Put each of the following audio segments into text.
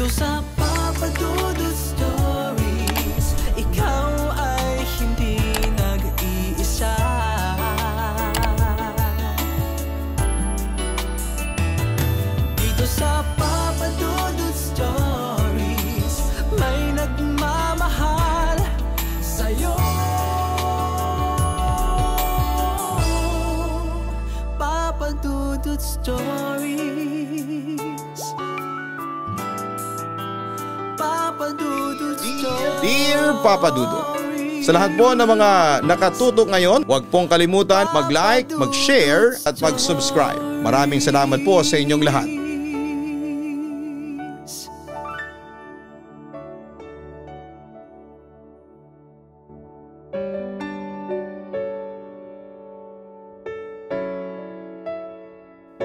Dito sa Papa Dudut Stories, ikaw ay hindi nag-iisa. Dito sa Papa Dudut Stories, may nagmamahal sa'yo. Papa Dudut Stories, Papa Dudut Stories. Dear Papa Dudut, sa lahat po ng mga nakatutok ngayon, huwag pong kalimutan mag-like, mag-share at mag-subscribe. Maraming salamat po sa inyong lahat.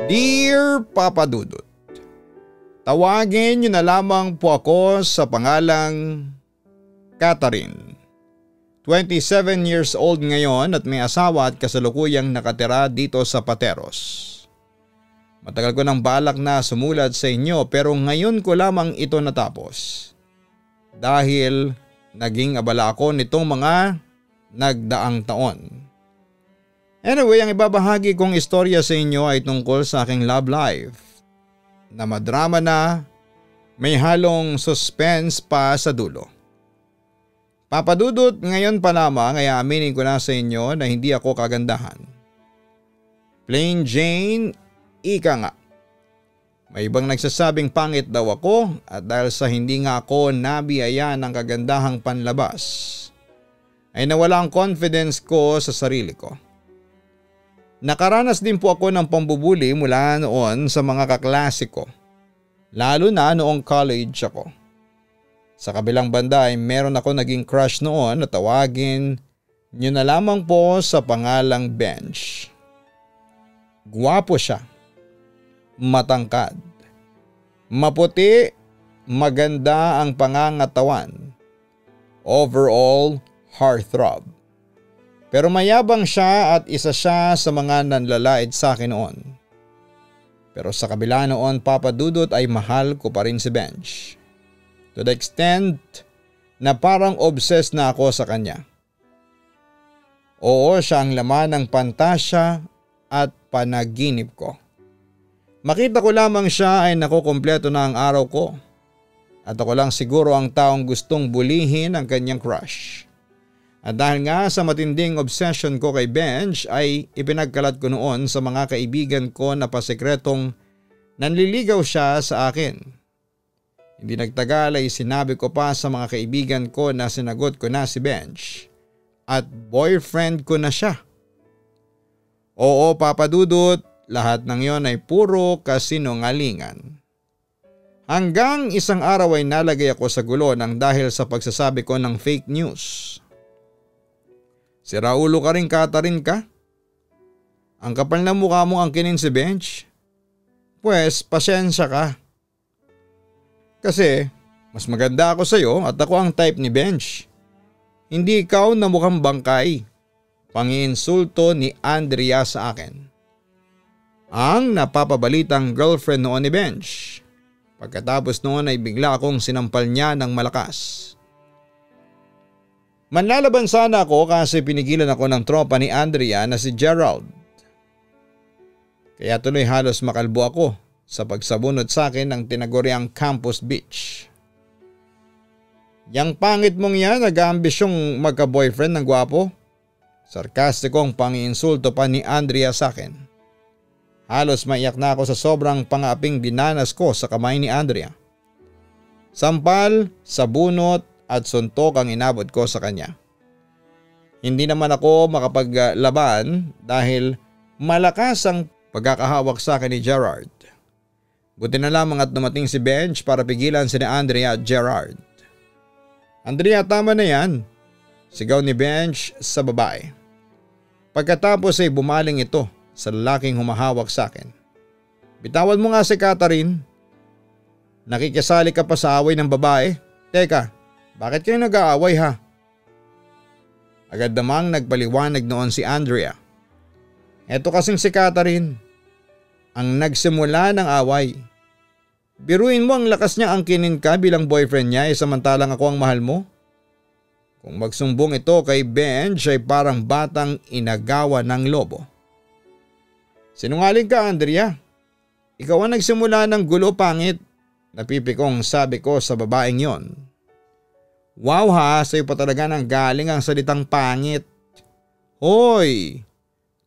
Dear Papa Dudut, tawagin niyo na lamang po ako sa pangalang Catherine. 27 years old ngayon at may asawa at kasalukuyang nakatira dito sa Pateros. Matagal ko nang balak na sumulat sa inyo pero ngayon ko lamang ito natapos. Dahil naging abala ako nitong mga nagdaang taon. Anyway, ang ibabahagi kong istorya sa inyo ay tungkol sa aking love life na madrama na may halong suspense pa sa dulo. Papa Dudut, ngayon pa lamang ay aminin ko na sa inyo na hindi ako kagandahan. Plain Jane, ika nga. May ibang nagsasabing pangit daw ako at dahil sa hindi nga ako nabiyaya ng kagandahang panlabas ay nawala ang confidence ko sa sarili ko. Nakaranas din po ako ng pambubuli mula noon sa mga kaklase ko, lalo na noong college ako. Sa kabilang banda ay meron ako naging crush noon na tawagin niyo na lamang po sa pangalang Bench. Gwapo siya, matangkad, maputi, maganda ang pangangatawan, overall heartthrob. Pero mayabang siya at isa siya sa mga nanlalait sa akin noon. Pero sa kabila noon, Papa Dudut, ay mahal ko pa rin si Bench. To the extent na parang obsessed na ako sa kanya. Oo, siya ang laman ng pantasya at panaginip ko. Makita ko lamang siya ay nakukumpleto na ang araw ko. At ako lang siguro ang taong gustong bulihin ang kanyang crush. At dahil nga sa matinding obsession ko kay Bench ay ipinagkalat ko noon sa mga kaibigan ko na pasekretong nanliligaw siya sa akin. Hindi nagtagal ay sinabi ko pa sa mga kaibigan ko na sinagot ko na si Bench at boyfriend ko na siya. Oo, Papa Dudut, lahat ng yon ay puro kasinungalingan. Hanggang isang araw ay nalagay ako sa gulo nang dahil sa pagsasabi ko ng fake news. Si Raulo ka rin, Catherine ka? Ang kapal na mukha mo angkinin si Bench? Pues, pasyensya ka. Kasi, mas maganda ako sa'yo at ako ang type ni Bench. Hindi ikaw na mukhang bangkay. Pangiinsulto ni Andrea sa akin. Ang napapabalitang girlfriend noon ni Bench. Pagkatapos noon ay bigla akong sinampal niya ng malakas. Manlalaban sana ako kasi pinigilan ako ng tropa ni Andrea na si Gerald. Kaya tuloy halos makalbo ako sa pagsabunod sa akin ng tinaguriang Campus Beach. Yang pangit mong yan, nag-aambisyong magka-boyfriend ng gwapo? Sarkastikong pangiinsulto pa ni Andrea sa akin. Halos maiyak na ako sa sobrang pangaping dinanas ko sa kamay ni Andrea. Sampal, sabunot at suntok ang inabot ko sa kanya. Hindi naman ako makapaglaban dahil malakas ang pagkakahawak sa akin ni Gerard. Buti na lamang at dumating si Bench para pigilan si Andrea at Gerard. Andrea, tama na yan, sigaw ni Bench sa babae. Pagkatapos ay bumaling ito sa lalaking humahawak sa akin. Bitawan mo nga si Catherine. Nakikisali ka pa sa away ng babae? Teka, bakit kayo nag-aaway ha? Agad namang nagpaliwanag noon si Andrea. Eto kasing si Catherine ang nagsimula ng away. Biruin mo ang lakas niya angkinin ka bilang boyfriend niya samantalang ako ang mahal mo. Kung magsumbong ito kay Benj ay parang batang inagawa ng lobo. Sinungaling ka, Andrea. Ikaw ang nagsimula ng gulo, pangit. Napipikong sabi ko sa babaeng yon. Wow ha, sa'yo pa talaga nang galing ang salitang pangit. Hoy,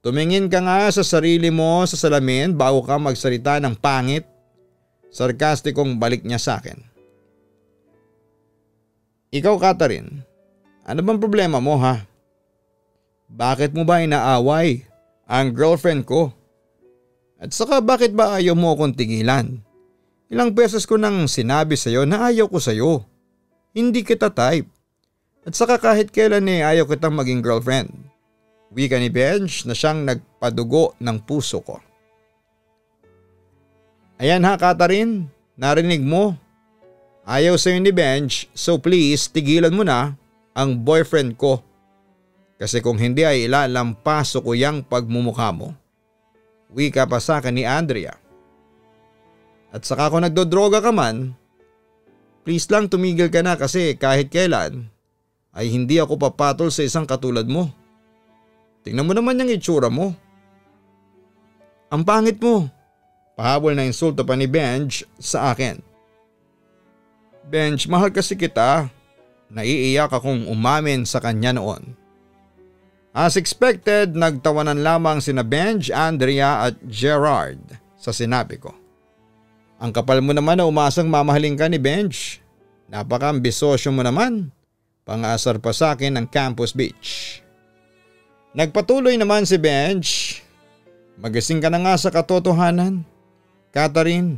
tumingin ka nga sa sarili mo sa salamin bago ka magsalita ng pangit. Sarkastikong balik niya sa akin. Ikaw, Catherine, ano bang problema mo ha? Bakit mo ba inaaway ang girlfriend ko? At saka bakit ba ayaw mo akong tigilan? Ilang beses ko nang sinabi sa'yo na ayaw ko sa'yo. Hindi kita type. At saka kahit kailan ayaw kitang maging girlfriend. Wika ni Benj na siyang nagpadugo ng puso ko. Ayan ha, Catherine, narinig mo. Ayaw sa'yo ni Benj, so please tigilan mo na ang boyfriend ko. Kasi kung hindi ay ilalampaso ko yung pagmumukha mo. Wika pa sa akin ni Andrea. At saka kung nagdodroga ka man, please lang tumigil ka na kasi kahit kailan ay hindi ako papatol sa isang katulad mo. Tingnan mo naman yung itsura mo. Ang pangit mo. Pahabol na insulto pa ni Benj sa akin. Benj, mahal kasi kita. Naiiyak akong umamin sa kanya noon. As expected, nagtawanan lamang sina Benj, Andrea at Gerard sa sinabi ko. Ang kapal mo naman na umasang mamahalin ka ni Benj. Napaka-ambisosyo mo naman. Pang-aasar pa sa akin ng Campus Beach. Nagpatuloy naman si Benj. Magising ka na nga sa katotohanan. Catherine,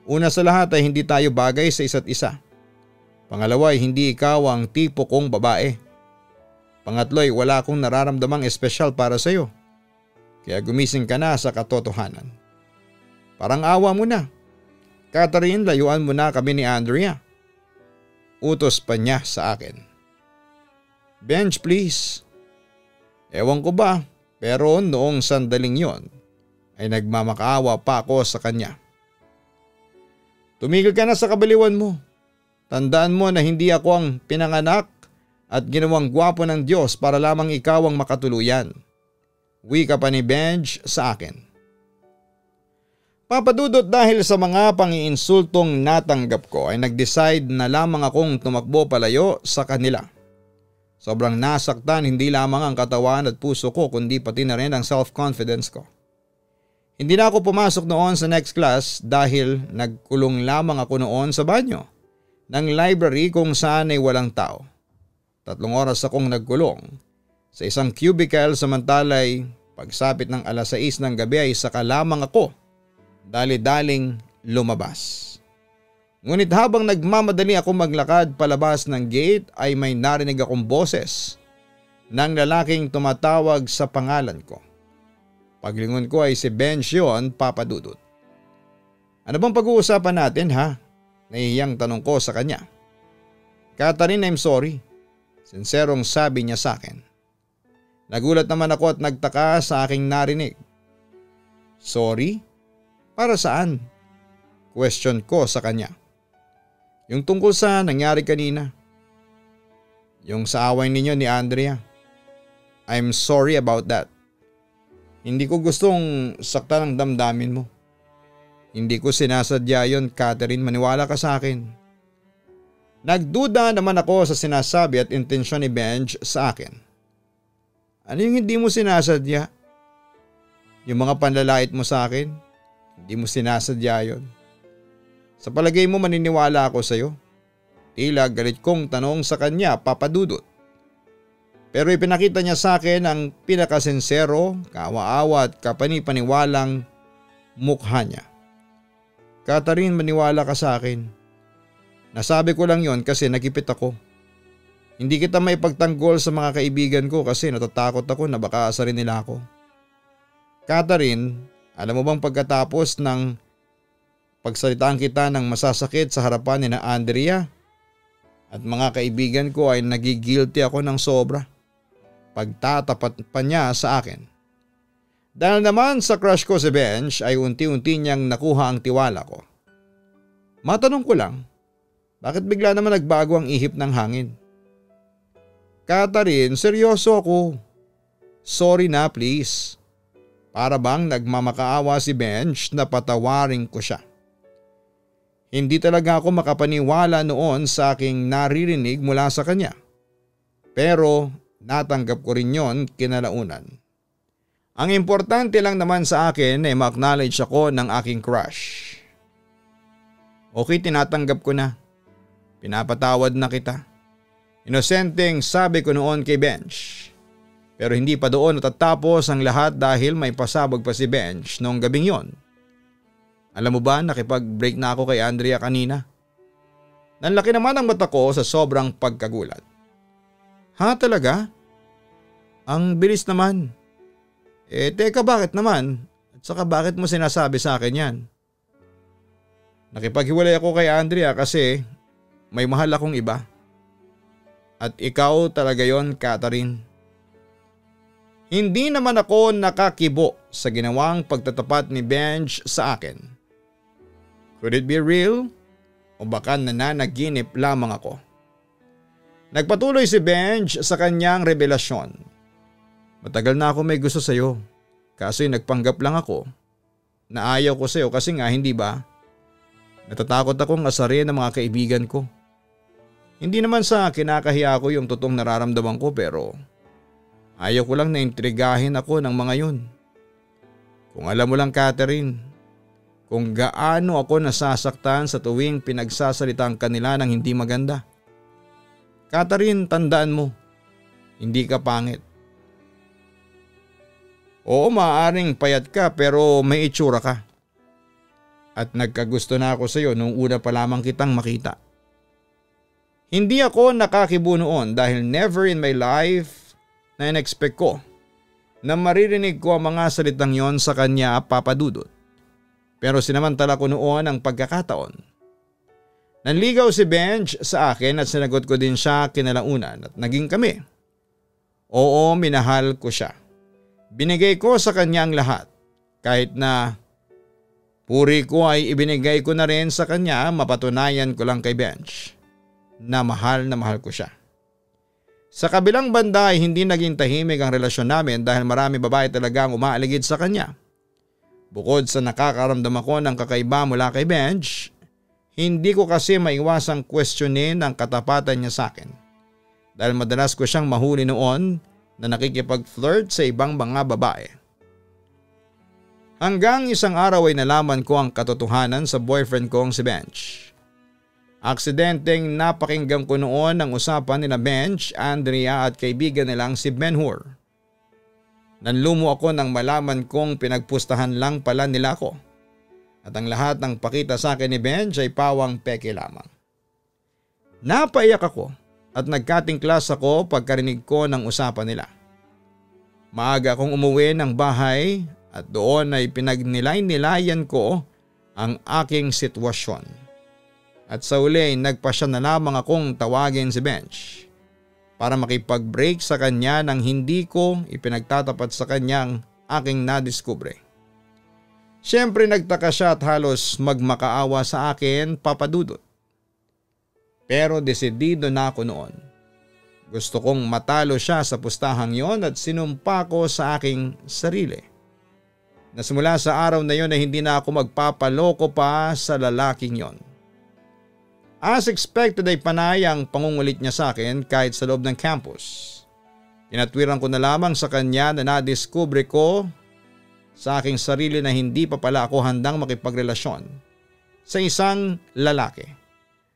una sa lahat ay hindi tayo bagay sa isa't isa. Pangalawa ay hindi ikaw ang tipo kong babae. Pangatlo ay wala akong nararamdamang espesyal para sa iyo. Kaya gumising ka na sa katotohanan. Parang awa mo na. Catherine, layuan mo na kami ni Andrea. Utos pa niya sa akin. Benj, please. Ewan ko ba, pero noong sandaling yon ay nagmamakaawa pa ako sa kanya. Tumigil ka na sa kabaliwan mo. Tandaan mo na hindi ako ang pinanganak at ginawang gwapo ng Diyos para lamang ikaw ang makatuluyan. Wika pa ni Benj sa akin. Papadudot dahil sa mga pangiinsultong natanggap ko ay nag-decide na lamang akong tumakbo palayo sa kanila. Sobrang nasaktan hindi lamang ang katawan at puso ko kundi pati na rin ang self-confidence ko. Hindi na ako pumasok noon sa next class dahil nagkulong lamang ako noon sa banyo ng library kung saan ay walang tao. 3 oras akong nagkulong sa isang cubicle samantalay pagsapit ng 6:00 ng gabi ay saka lamang ako dali-daling lumabas. Ngunit habang nagmamadali ako maglakad palabas ng gate ay may narinig akong boses ng lalaking tumatawag sa pangalan ko. Paglingon ko ay si Benj yun, papadudot. Ano bang pag-uusapan natin ha? Nahihiyang tanong ko sa kanya. Catherine, I'm sorry. Sinserong sabi niya sa akin. Nagulat naman ako at nagtaka sa aking narinig. Sorry? Para saan? Question ko sa kanya. Yung tungkol sa nangyari kanina. Yung sa away ninyo ni Andrea. I'm sorry about that. Hindi ko gustong saktan ang damdamin mo. Hindi ko sinasadya yon, Catherine, maniwala ka sa akin. Nagduda naman ako sa sinasabi at intensyon ni Benj sa akin. Ano yung hindi mo sinasadya? Yung mga panlalait mo sa akin, hindi mo sinasadya yon. Sa palagay mo maniniwala ako sa iyo? Tila galit kong tanong sa kanya, papadudot. Pero ipinakita niya sa akin ang pinakasinsero, kaawa-awa at kapani-paniwalang mukha niya. Catherine, maniwala ka sa akin. Nasabi ko lang yon kasi nagipit ako. Hindi kita maipagtanggol sa mga kaibigan ko kasi natatakot ako na baka asarin nila ako. Catherine, alam mo bang pagkatapos ng pagsalitaan kita ng masasakit sa harapan ni na Andrea at mga kaibigan ko ay nagigilty ako ng sobra. Pagtatapat pa niya sa akin. Dahil naman sa crush ko si Benj ay unti-unti niyang nakuha ang tiwala ko. Matanong ko lang, bakit bigla naman nagbago ang ihip ng hangin? Catherine, seryoso ako. Sorry na please. Para bang nagmamakaawa si Benj na patawarin ko siya. Hindi talaga ako makapaniwala noon sa aking naririnig mula sa kanya. Pero natanggap ko rin yon kinalaunan. Ang importante lang naman sa akin ay ma-acknowledge ako ng aking crush. Okay, tinatanggap ko na. Pinapatawad na kita. Inosenteng sabi ko noon kay Benj. Pero hindi pa doon natatapos ang lahat dahil may pasabog pa si Benj noong gabing yon. Alam mo ba, nakipag-break na ako kay Andrea kanina. Nanlaki naman ang mata ko sa sobrang pagkagulat. Ha, talaga? Ang bilis naman. Teka, bakit naman? At saka bakit mo sinasabi sa akin yan? Nakipaghiwalay ako kay Andrea kasi may mahal akong iba. At ikaw talaga yon, Catherine. Hindi naman ako nakakibo sa ginawang pagtatapat ni Benj sa akin. Could it be real? O baka nananaginip lamang ako? Nagpatuloy si Benj sa kanyang revelasyon. Matagal na ako may gusto sa'yo. Kaso'y nagpanggap lang ako na ayaw ko sa'yo kasi nga hindi ba? Natatakot akong asarin ng mga kaibigan ko. Hindi naman sa kinakahiya ko yung totoong nararamdaman ko pero ayaw ko lang na intrigahin ako ng mga yun. Kung alam mo lang, Catherine, kung gaano ako nasasaktan sa tuwing pinagsasalitaan kanila ng hindi maganda. Catherine, tandaan mo, hindi ka pangit. Oo, maaaring payat ka pero may itsura ka. At nagkagusto na ako sa iyo nung una pa lamang kitang makita. Hindi ako nakakibo noon dahil never in my life na in-expect ko na maririnig ko ang mga salitang yon sa kanya, Papa Dudut. Pero sinamantala ko noon ang pagkakataon. Nanligaw si Benj sa akin at sinagot ko din siya kinalaunan at naging kami. Oo, minahal ko siya. Binigay ko sa kanya ang lahat. Kahit na puri ko ay ibinigay ko na rin sa kanya, mapatunayan ko lang kay Benj na mahal ko siya. Sa kabilang banda ay hindi naging tahimik ang relasyon namin dahil marami babae talagang umaaligid sa kanya. Bukod sa nakakaramdam ako ng kakaiba mula kay Benj, hindi ko kasi maiwasang questionin ang katapatan niya sa akin. Dahil madalas ko siyang mahuli noon na nakikipag-flirt sa ibang mga babae. Hanggang isang araw ay nalaman ko ang katotohanan sa boyfriend kong si Benj. Aksidenteng napakinggan ko noon ang usapan nina Benj, Andrea at kaibigan nilang si Ben-Hur. Nanlumo ako nang malaman kong pinagpustahan lang pala nila ako. At ang lahat ng pakita sa akin ni Benj ay pawang peke lamang. Napaiyak ako at nagkatingklas ako pagkarinig ko ng usapan nila. Maaga akong umuwi ng bahay at doon ay pinagnilay-nilayan ko ang aking sitwasyon. At sa uli nagpasya na lamang akong tawagin si Benj para makipag-break sa kanya nang hindi ko ipinagtatapat sa kanyang aking nadiskubre. Siyempre nagtaka siya at halos magmakaawa sa akin, Papa Dudut. Pero desidido na ako noon. Gusto kong matalo siya sa pustahang yon at sinumpa ko sa aking sarili na simula sa araw na yon ay hindi na ako magpapaloko pa sa lalaking yon. As expected ay panay ang pangungulit niya sa akin kahit sa loob ng campus. Tinatwiran ko na lamang sa kanya na nadiskubre ko sa aking sarili na hindi pa pala ako handang makipagrelasyon sa isang lalaki.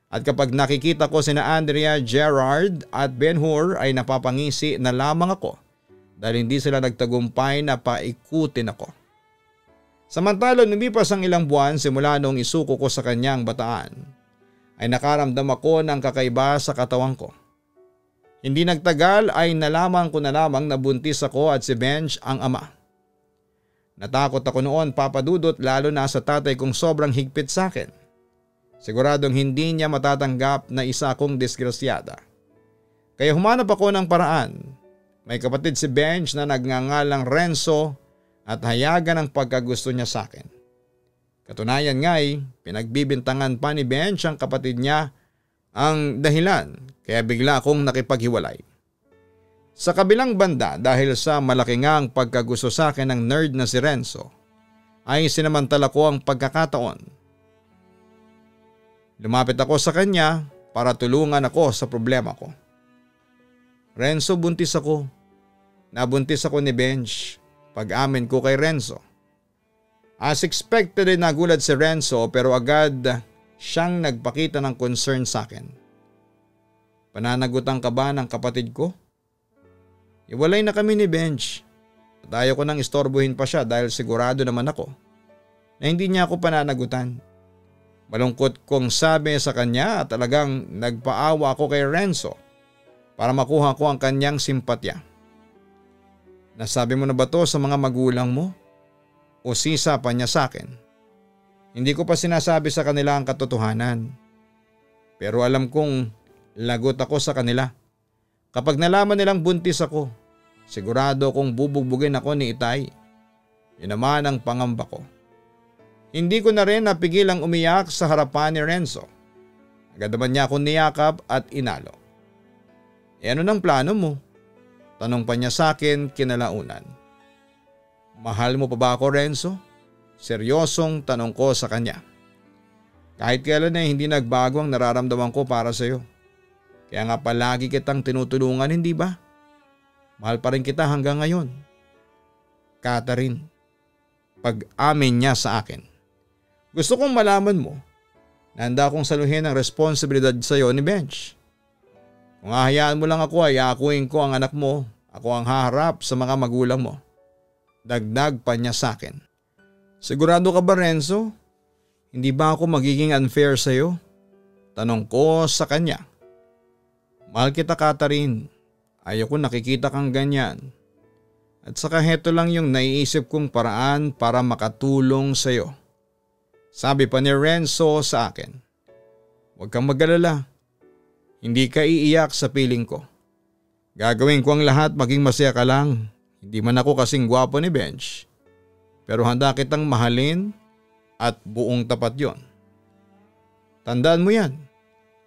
At kapag nakikita ko sina Andrea, Gerard at Ben-Hur ay napapangisi na lamang ako dahil hindi sila nagtagumpay na paikutin ako. Samantala lumipas ang ilang buwan simula noong isuko ko sa kanyang bataan ay nakaramdam ako ng kakaiba sa katawan ko. Hindi nagtagal ay nalaman ko na lamang na buntis ako at si Benj ang ama. Natakot ako noon, Papa Dudut, lalo na sa tatay kong sobrang higpit sa akin. Siguradong hindi niya matatanggap na isa akong disgrasyada. Kaya humanap ako ng paraan. May kapatid si Benj na nagngangalang Renzo at hayagan ang pagkagusto niya sa akin. Katunayan nga ay pinagbibintangan pa ni Bench ang kapatid niya ang dahilan kaya bigla akong nakipaghiwalay. Sa kabilang banda dahil sa malaki nga ang pagkagusto sa akin ng nerd na si Renzo ay sinamantala ko ang pagkakataon. Lumapit ako sa kanya para tulungan ako sa problema ko. Renzo, buntis ako. Nabuntis ako ni Bench pag-amin ko kay Renzo. As expected ay nagulat si Renzo pero agad siyang nagpakita ng concern sa akin. Pananagutan ka ba ng kapatid ko? Iwalay na kami ni Bench at ayaw ko nang istorbohin pa siya dahil sigurado naman ako na hindi niya ako pananagutan. Malungkot kong sabi sa kanya at talagang nagpaawa ako kay Renzo para makuha ko ang kanyang simpatya. Nasabi mo na ba to sa mga magulang mo? O sisa pa niya sa akin? Hindi ko pa sinasabi sa kanila ang katotohanan. Pero alam kong lagot ako sa kanila. Kapag nalaman nilang buntis ako, sigurado kong bubugbugin ako ni Itay. Yun naman ang pangamba ko. Hindi ko na rin napigil ang umiyak sa harapan ni Renzo. Agad naman niya akong niyakap at inalo. E ano nang plano mo? Tanong pa niya sa akin kinalaunan. Mahal mo pa ba ako, Renzo? Seryosong tanong ko sa kanya. Kahit kailan ay hindi nagbago ang nararamdaman ko para sa iyo. Kaya nga palagi kitang tinutulungan, hindi ba? Mahal pa rin kita hanggang ngayon. Catherine, pag-amin niya sa akin. Gusto kong malaman mo na handa akong saluhin ang responsibilidad sa iyo ni Bench. Kung hahayaan mo lang ako ay akuin ko ang anak mo, ako ang haharap sa mga magulang mo. Dagdag pa niya sa akin. Sigurado ka ba, Renzo? Hindi ba ako magiging unfair sa iyo? Tanong ko sa kanya. Mahal kita, Catherine. Ayoko nakikita kang ganyan. At saka heto lang yung naiisip kong paraan para makatulong sa iyo. Sabi pa ni Renzo sa akin. Huwag kang mag-alala. Hindi ka iiyak sa piling ko. Gagawin ko ang lahat maging masaya ka lang. Hindi man ako kasing gwapo ni Bench. Pero handa kitang mahalin at buong tapat yon. Tandaan mo yan.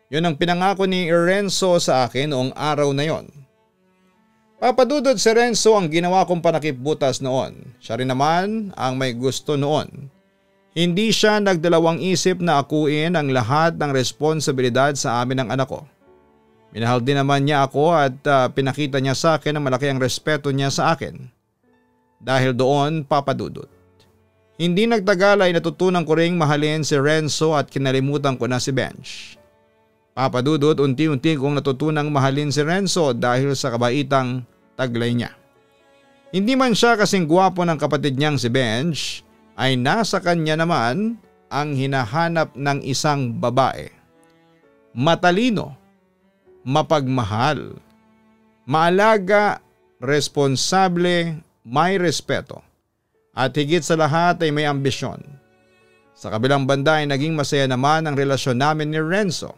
Yun ang pinangako ni Renzo sa akin noong araw na yon. Papadudod si Renzo ang ginawa kong panakipbutas noon. Siya rin naman ang may gusto noon. Hindi siya nagdalawang isip na akuin ang lahat ng responsibilidad sa amin ng anak ko. Minahal din naman niya ako at pinakita niya sa akin ang malaki ang respeto niya sa akin. Dahil doon, papadudod. Hindi nagtagal ay natutunan ko ring mahalin si Renzo at kinalimutan ko na si Bench. Papadudod, unti-unti kong natutunang mahalin si Renzo dahil sa kabaitang taglay niya. Hindi man siya kasing gwapo ng kapatid niyang si Bench, ay nasa kanya naman ang hinahanap ng isang babae. Matalino, mapagmahal, maalaga, responsable, may respeto, at higit sa lahat ay may ambisyon. Sa kabilang banda ay naging masaya naman ang relasyon namin ni Renzo.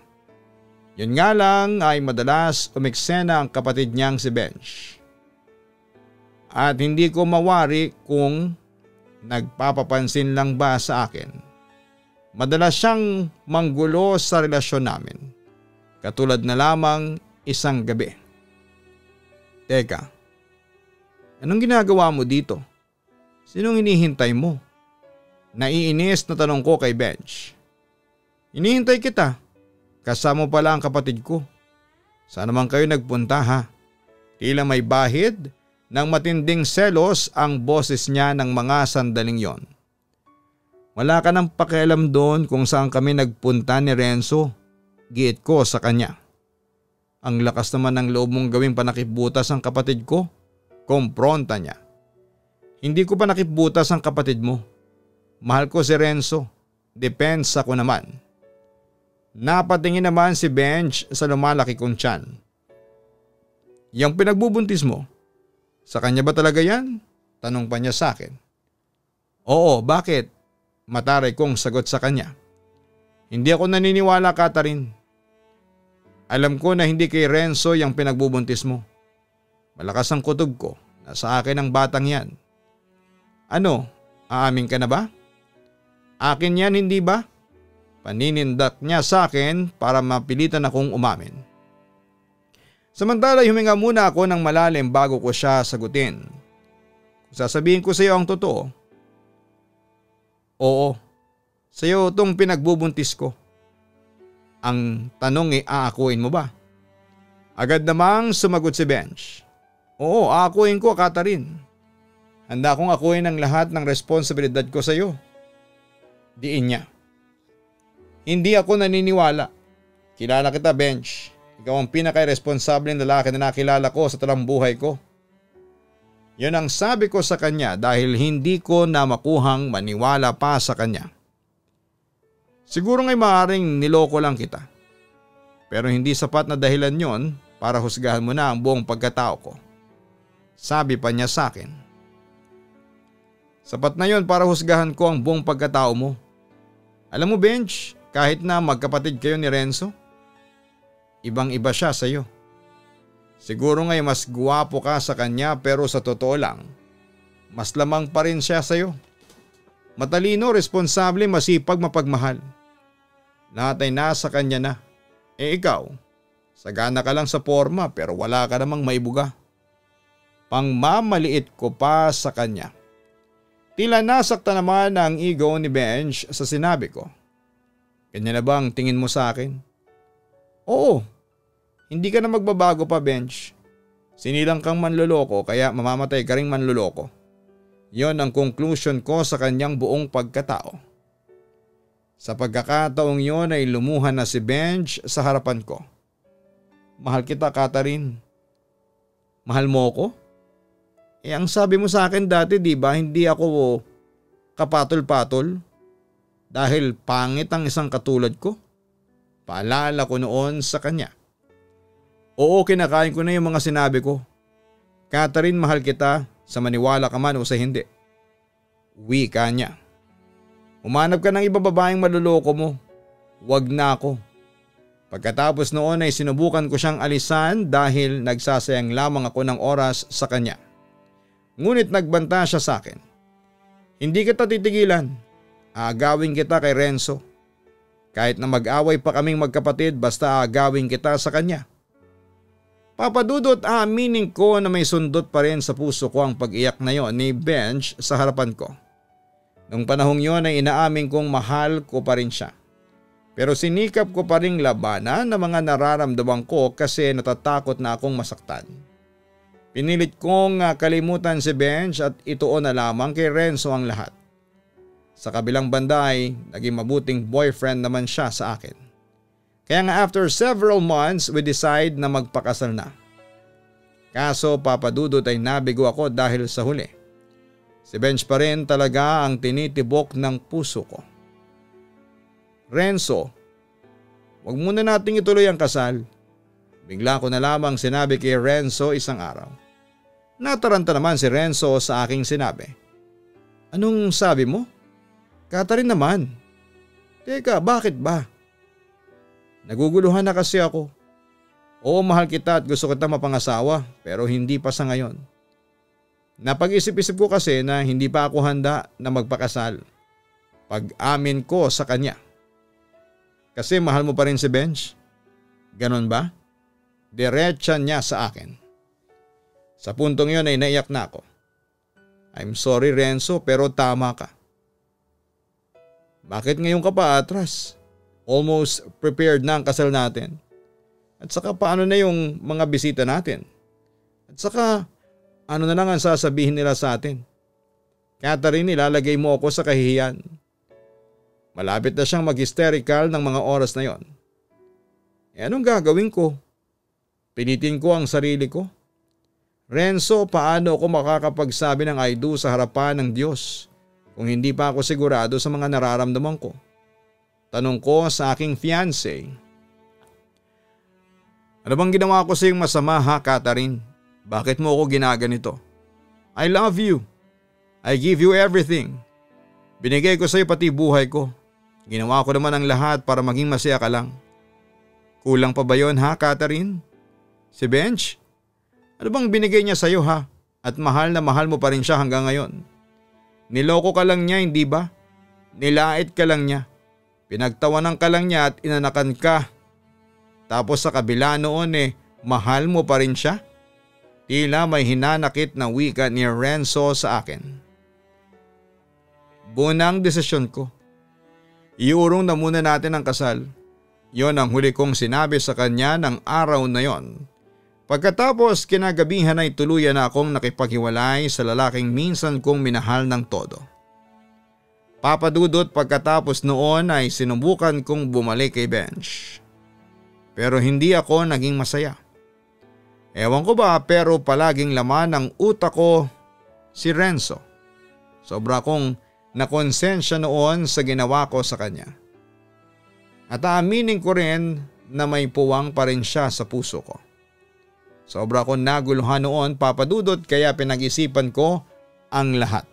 Yun nga lang ay madalas umeksena ang kapatid niyang si Bench. At hindi ko mawari kung nagpapapansin lang ba sa akin. Madalas siyang manggulo sa relasyon namin. Katulad na lamang isang gabi. Teka, anong ginagawa mo dito? Sinong hinihintay mo? Naiinis na tanong ko kay Bench. Hinihintay kita. Kasama pala ang kapatid ko. Saan naman kayo nagpunta ha? Tila may bahid ng matinding selos ang boses niya ng mga sandaling yon. Wala ka nang pakialam doon kung saan kami nagpunta ni Renzo. Giit ko sa kanya. Ang lakas naman ng loob mong gawing panakipbutas ang kapatid ko. Kompronta niya. Hindi ko pa nakipbutas ang kapatid mo. Mahal ko si Renzo. Depensa ko naman. Napatingin naman si Bench sa lumalaki kong tiyan. Yang pinagbubuntis mo, sa kanya ba talaga yan? Tanong pa niya sa akin. Oo, bakit? Mataray kong sagot sa kanya. Hindi ako naniniwala, Catherine. Alam ko na hindi kay Renzo yung pinagbubuntis mo. Malakas ang kutob ko na sa akin ang batang yan. Ano, aamin ka na ba? Akin yan, hindi ba? Paninindak niya sa akin para mapilitan akong umamin. Samantala huminga muna ako ng malalim bago ko siya sagutin. Kung sasabihin ko sa iyo ang totoo, oo, sa iyo itong pinagbubuntis ko. Ang tanong aakuin mo ba? Agad namang sumagot si Benj. Oo, aakuin ko, Catherine. Handa akong akuin ang lahat ng responsibilidad ko sa iyo. Diin niya. Hindi ako naniniwala. Kilala kita, Benj. Ikaw ang pinaka-responsableng lalaki na nakilala ko sa talang buhay ko. Yun ang sabi ko sa kanya dahil hindi ko na makuhang maniwala pa sa kanya. Siguro nga'y maaaring niloko lang kita. Pero hindi sapat na dahilan yon para husgahan mo na ang buong pagkatao ko. Sabi pa niya sa akin. Sapat na yon para husgahan ko ang buong pagkatao mo. Alam mo, Benj, kahit na magkapatid kayo ni Renzo, ibang-iba siya sa iyo. Siguro nga'y mas guwapo ka sa kanya pero sa totoo lang, mas lamang pa rin siya sa iyo. Matalino, responsable, masipag, mapagmahal. Lahat ay nasa kanya na. Ikaw, sagana ka lang sa forma pero wala ka namang maibuga. Pangmamaliit ko pa sa kanya. Tila nasakta naman ang ego ni Benj sa sinabi ko. Ganyan na ba ang tingin mo sa akin? Oo, hindi ka na magbabago pa, Benj. Sinilang kang manloloko kaya mamamatay ka ring manloloko. Yon ang conclusion ko sa kanyang buong pagkatao. Sa pagkakataong yon ay lumuhan na si Benj sa harapan ko. Mahal kita, Catherine. Mahal mo ko? Ang sabi mo sa akin dati, di ba, hindi ako kapatol-patol dahil pangit ang isang katulad ko? Paalala ko noon sa kanya. Oo, kinakain ko na yung mga sinabi ko. Catherine, mahal kita sa maniwala ka man o sa hindi. Wika niya. Umanap ka ng iba babaeng maluloko mo. Wag na ako. Pagkatapos noon ay sinubukan ko siyang alisan dahil nagsasayang lamang ako ng oras sa kanya. Ngunit nagbanta siya sa akin. Hindi kita titigilan. Aagawin kita kay Renzo. Kahit na mag-away pa kaming magkapatid basta aagawin kita sa kanya. Papadudot, aaminin ko na may sundot pa rin sa puso ko ang pag-iyak na yon ni Benj sa harapan ko. Nung panahong yon ay inaamin kong mahal ko pa rin siya. Pero sinikap ko pa rin labanan ng mga nararamdaman ko kasi natatakot na akong masaktan. Pinilit kong kalimutan si Benj at ituon na lamang kay Renzo ang lahat. Sa kabilang banda ay naging mabuting boyfriend naman siya sa akin. Kaya nga after several months we decide na magpakasal na. Kaso papadudot ay nabigo ako dahil sa huli. Si Benj pa rin talaga ang tinitibok ng puso ko. Renzo, wag muna nating ituloy ang kasal. Bigla ko na lamang sinabi kay Renzo isang araw. Nataranta naman si Renzo sa aking sinabi. Anong sabi mo? Catherine naman. Teka, bakit ba? Naguguluhan na kasi ako. Oo, mahal kita at gusto kita mapangasawa pero hindi pa sa ngayon. Napag-isip-isip ko kasi na hindi pa ako handa na magpakasal. Pag-amin ko sa kanya. Kasi mahal mo pa rin si Benj? Ganon ba? Diretsa niya sa akin. Sa puntong yon ay naiyak na ako. I'm sorry Renzo pero tama ka. Bakit ngayon ka pa atras? Almost prepared na ang kasal natin. At saka paano na yung mga bisita natin? At saka ano na lang ang sasabihin nila sa atin? Catherine, ilalagay mo ako sa kahihiyan. Malapit na siyang mag-hysterical ng mga oras na yon. Anong gagawin ko? Pilitin ko ang sarili ko. Renzo, paano ako makakapagsabi ng I do sa harapan ng Diyos kung hindi pa ako sigurado sa mga nararamdaman ko? Tanong ko sa aking fiancé. Ano bang ginawa ko sa iyong masama ha, Catherine? Bakit mo ako ginaganito? I love you. I give you everything. Binigay ko sa iyo pati buhay ko. Ginawa ko naman ang lahat para maging masaya ka lang. Kulang pa ba yon ha, Catherine? Si Benj? Ano bang binigay niya sa iyo ha? At mahal na mahal mo pa rin siya hanggang ngayon. Niloko ka lang niya, hindi ba? Nilait ka lang niya. Pinagtawanan ka lang niya at inanakan ka. Tapos sa kabila noon mahal mo pa rin siya? Tila may hinanakit na wika ni Renzo sa akin. Bunang desisyon ko. Iurong na muna natin ang kasal. Yon ang huli kong sinabi sa kanya ng araw na yon. Pagkatapos kinagabihan ay tuluyan na akong nakipaghiwalay sa lalaking minsan kong minahal ng todo. Papadudot pagkatapos noon ay sinubukan kong bumalik kay Benj. Pero hindi ako naging masaya. Ewan ko ba pero palaging laman ng utak ko si Renzo. Sobra kong nakonsensya noon sa ginawa ko sa kanya. At aaminin ko rin na may puwang pa rin siya sa puso ko. Sobra akong naguluhan noon papadudot kaya pinag-isipan ko ang lahat.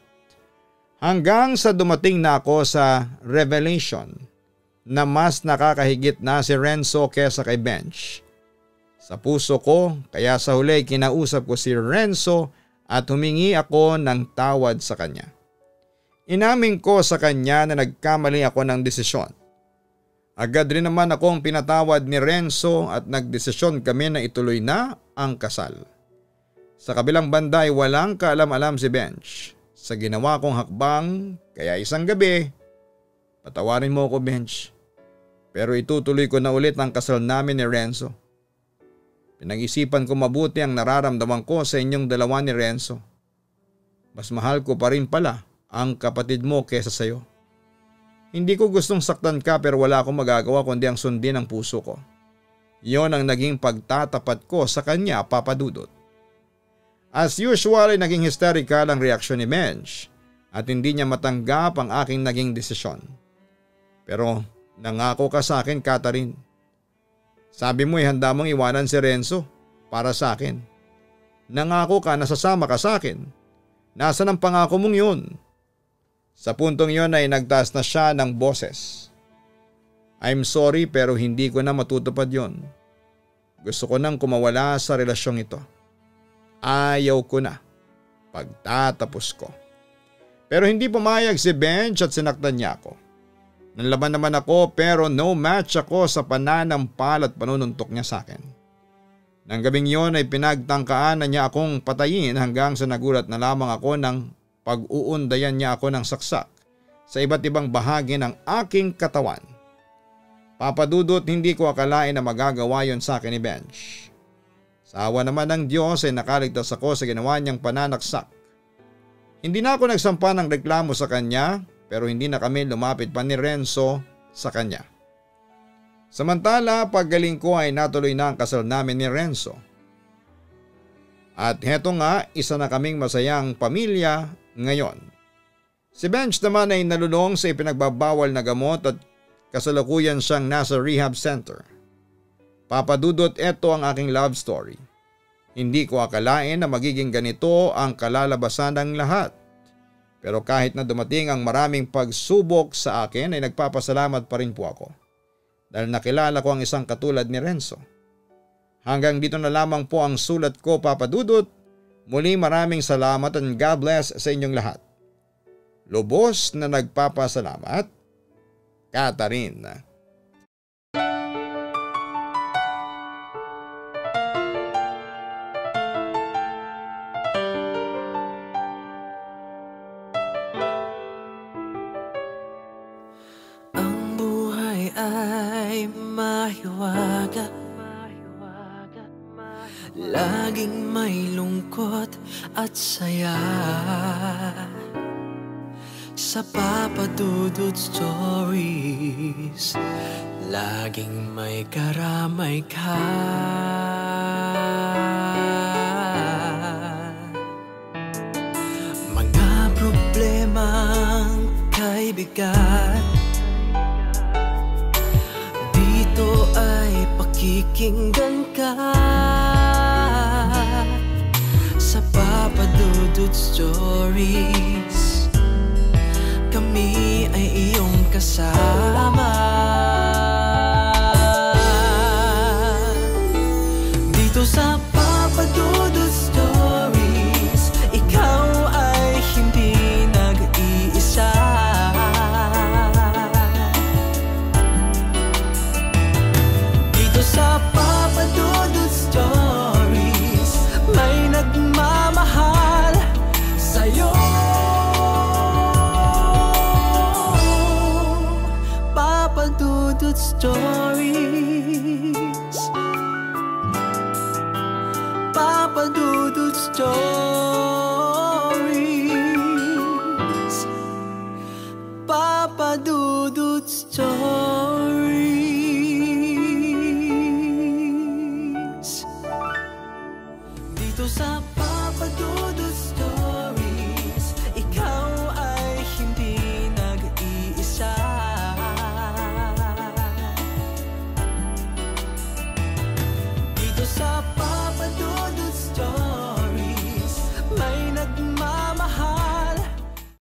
Hanggang sa dumating na ako sa revelation na mas nakakahigit na si Renzo kesa kay Benj. Sa puso ko kaya sa huli kinausap ko si Renzo at humingi ako ng tawad sa kanya. Inamin ko sa kanya na nagkamali ako ng desisyon. Agad rin naman akong pinatawad ni Renzo at nagdesisyon kami na ituloy na ang kasal. Sa kabilang banda ay walang kaalam-alam si Benj sa ginawa kong hakbang kaya isang gabi, patawarin mo ako Benj, pero itutuloy ko na ulit ang kasal namin ni Renzo. Pinag-isipan ko mabuti ang nararamdaman ko sa inyong dalawa ni Renzo. Mas mahal ko pa rin pala ang kapatid mo kesa sayo. Hindi ko gustong saktan ka pero wala akong magagawa kundi ang sundin ang puso ko. Yon ang naging pagtatapat ko sa kanya papadudot. As usual ay naging hysterical ang reaksyon ni Benj at hindi niya matanggap ang aking naging desisyon. Pero nangako ka sa akin Catherine. Sabi mo handa mong iwanan si Renzo para sa akin. Nangako ka na sasama ka sa akin. Nasaan ang pangako mong yun? Sa puntong yon ay nagtaas na siya ng boses. I'm sorry pero hindi ko na matutupad yon. Gusto ko nang kumawala sa relasyong ito. Ayaw ko na. Pagtatapos ko. Pero hindi pumayag si Benj at sinaktan niya ako. Nanlaban naman ako pero no match ako sa pananampal at panununtok niya sa akin. Nang gabing yon ay pinagtangkaan na niya akong patayin hanggang sa nagulat na lamang ako ng pag-uundayan niya ako ng saksak sa iba't ibang bahagi ng aking katawan. Papadudot hindi ko akalain na magagawa yon sa akin ni Benj. Sa awa naman ng Diyos ay nakaligtas ako sa ginawa niyang pananaksak. Hindi na ako nagsampa ng reklamo sa kanya pero hindi na kami lumapit pa ni Renzo sa kanya. Samantala paggaling ko ay natuloy na ang kasal namin ni Renzo. At heto nga isa na kaming masayang pamilya ngayon. Si Benj naman ay nalulong sa ipinagbabawal na gamot at kasalukuyan siyang nasa rehab center. Papadudot ito ang aking love story. Hindi ko akalain na magiging ganito ang kalalabasan ng lahat. Pero kahit na dumating ang maraming pagsubok sa akin ay nagpapasalamat pa rin po ako. Dahil nakilala ko ang isang katulad ni Renzo. Hanggang dito na lamang po ang sulat ko papadudot. Muli maraming salamat and God bless sa inyong lahat. Lubos na nagpapasalamat, Catherine. Ang buhay ay mahiwaga, laging may lungkot at saya. Sa Papadudot Stories, laging may karamay ka. Mga problemang kaibigan, dito ay pakikinggan ka. Sa Papadudot Stories, kami ay iyong kasama. Dito sa Papadudot Stories, ikaw ay hindi nag-iisa. Dudut Stories. Papa Dudut Stories. Papa Dudut Stories.